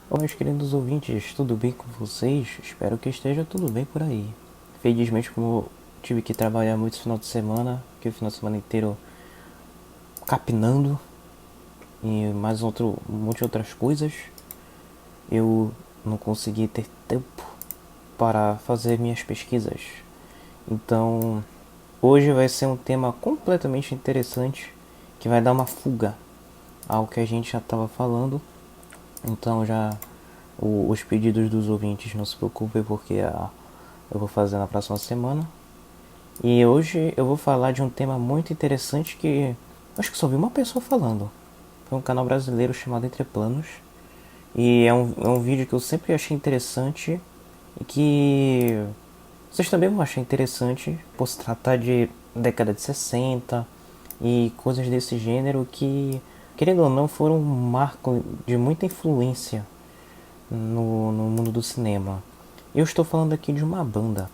Olá, meus queridos ouvintes, tudo bem com vocês? Espero que esteja tudo bem por aí. Felizmente, como tive que trabalhar muito esse final de semana, que o final de semana inteiro capinando e mais um monte de outras coisas, eu não consegui ter tempo para fazer minhas pesquisas. Então, hoje vai ser um tema completamente interessante que vai dar uma fuga ao que a gente já estava falando. Então, os pedidos dos ouvintes, não se preocupem, porque eu vou fazer na próxima semana. E hoje eu vou falar de um tema muito interessante que acho que só vi uma pessoa falando. Foi um canal brasileiro chamado Entre Planos. E é um vídeo que eu sempre achei interessante e que vocês também vão achar interessante por se tratar de década de 60 e coisas desse gênero que, querendo ou não, foram um marco de muita influência no mundo do cinema. Eu estou falando aqui de uma banda.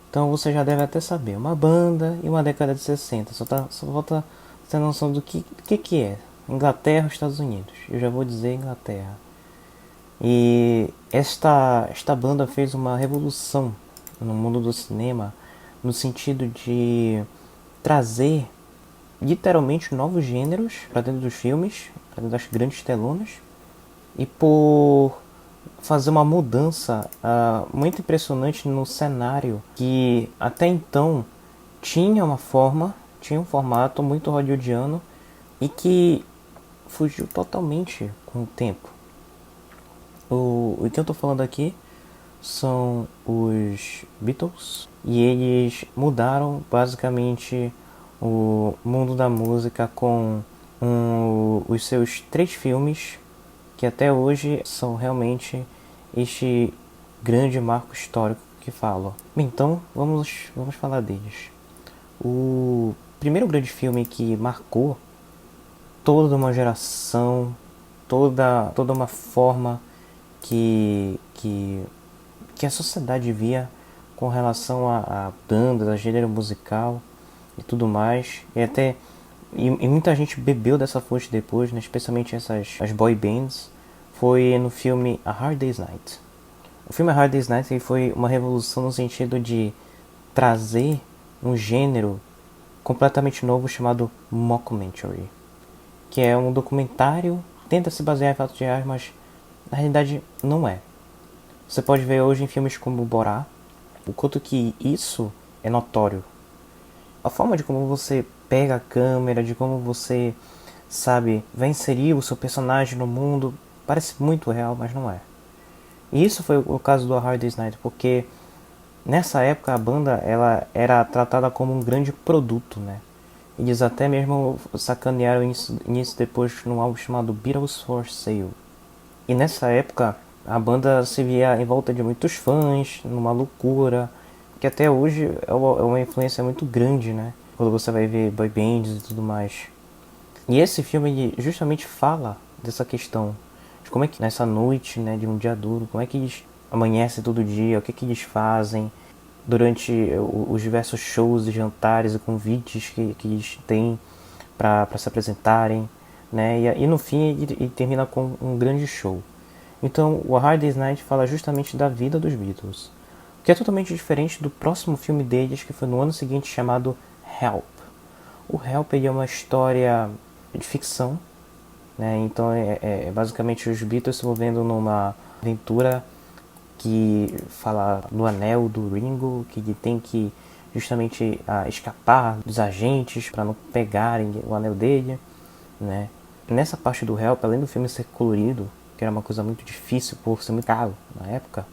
Então você já deve até saber, uma banda e uma década de 60. Só falta ter noção do que é. Inglaterra ou Estados Unidos. Eu já vou dizer Inglaterra. E esta banda fez uma revolução no mundo do cinema no sentido de trazer literalmente novos gêneros para dentro dos filmes, para dentro das grandes telonas, e por fazer uma mudança muito impressionante no cenário que até então tinha um formato muito hollywoodiano e que fugiu totalmente com o tempo. O que eu estou falando aqui são os Beatles e eles mudaram basicamente o mundo da música com os seus 3 filmes que até hoje são realmente este grande marco histórico que falo. Bem, então vamos falar deles. O primeiro grande filme que marcou toda uma geração, toda uma forma que a sociedade via com relação a bandas, a gênero musical e tudo mais. E muita gente bebeu dessa fonte depois, né? Especialmente as boy bands. Foi no filme A Hard Day's Night. O filme A Hard Day's Night foi uma revolução no sentido de trazer um gênero completamente novo chamado mockumentary, que é um documentário, tenta se basear em fatos reais, mas na realidade não é. Você pode ver hoje em filmes como Borá, o quanto que isso é notório. A forma de como você pega a câmera, de como você, sabe, vai inserir o seu personagem no mundo, parece muito real, mas não é. E isso foi o caso do A Hard Day's Night, porque nessa época a banda ela era tratada como um grande produto, né? Eles até mesmo sacanearam isso depois num álbum chamado Beatles for Sale. E nessa época a banda se via em volta de muitos fãs, numa loucura, que até hoje é uma influência muito grande, né? Quando você vai ver boy bands e tudo mais. E esse filme ele justamente fala dessa questão de como é que nessa noite, né, de um dia duro, como é que eles amanhecem todo dia, o que que eles fazem durante os diversos shows e jantares e convites que eles têm para se apresentarem, né? E no fim ele termina com um grande show. Então o A Hard Day's Night fala justamente da vida dos Beatles, o que é totalmente diferente do próximo filme deles, que foi no ano seguinte, chamado Help. O Help é uma história de ficção, né? Então é basicamente os Beatles se envolvendo numa aventura que fala do anel do Ringo, que ele tem que justamente escapar dos agentes para não pegarem o anel dele, né? Nessa parte do Help, além do filme ser colorido, que era uma coisa muito difícil por ser muito caro na época,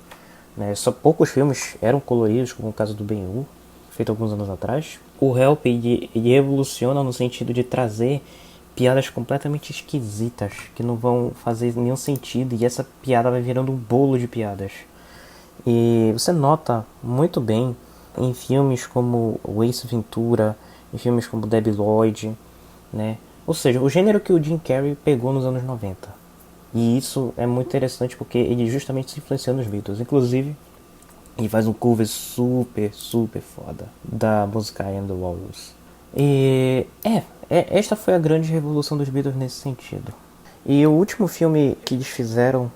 né? Só poucos filmes eram coloridos, como o caso do Ben-Hur, feito alguns anos atrás. O Help ele evoluciona no sentido de trazer piadas completamente esquisitas, que não vão fazer nenhum sentido, e essa piada vai virando um bolo de piadas. E você nota muito bem em filmes como o Ace Ventura, em filmes como Debi Lloyd, né? Ou seja, o gênero que o Jim Carrey pegou nos anos 90. E isso é muito interessante porque ele justamente se influenciou nos Beatles. Inclusive, ele faz um cover super, super foda da música I Am The Walrus. E esta foi a grande revolução dos Beatles nesse sentido. E o último filme que eles fizeram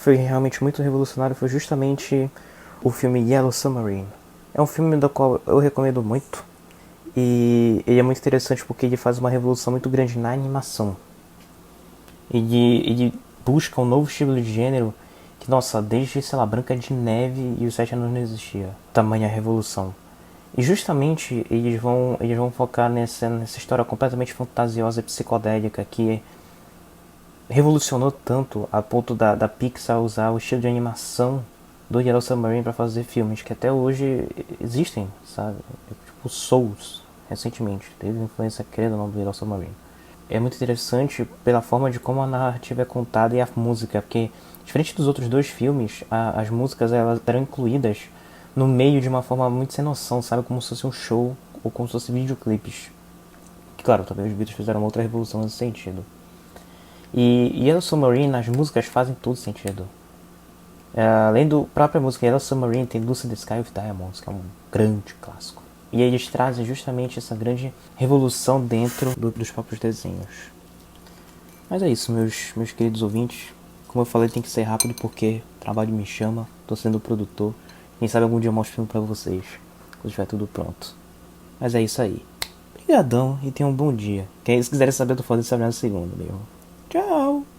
foi realmente muito revolucionário foi justamente o filme Yellow Submarine. É um filme do qual eu recomendo muito. E ele é muito interessante porque ele faz uma revolução muito grande na animação. Ele busca um novo estilo de gênero que, nossa, desde, sei lá, Branca de Neve e os Sete Anos não existia. Tamanha revolução. E justamente eles vão focar nessa história completamente fantasiosa e psicodélica que revolucionou tanto a ponto da Pixar usar o estilo de animação do Yellow Submarine para fazer filmes que até hoje existem, sabe? Tipo Souls, recentemente, teve influência creda no do Yellow Submarine. É muito interessante pela forma de como a narrativa é contada e a música, porque diferente dos outros dois filmes, as músicas elas eram incluídas no meio de uma forma muito sem noção, sabe? Como se fosse um show ou como se fosse videoclipes. Que claro, também os Beatles fizeram uma outra revolução nesse sentido. E Yellow Submarine, as músicas fazem todo sentido. Além da própria música Yellow Submarine, tem Lucy in the Sky with Diamonds, que é um grande clássico. E eles trazem justamente essa grande revolução dentro dos próprios desenhos. Mas é isso, meus queridos ouvintes. Como eu falei, tem que ser rápido porque o trabalho me chama. Tô sendo produtor. Quem sabe algum dia eu mostro filme pra vocês, quando estiver tudo pronto. Mas é isso aí. Obrigadão e tenham um bom dia. Se quiserem saber, eu tô fazendo essa segunda, meu. Tchau!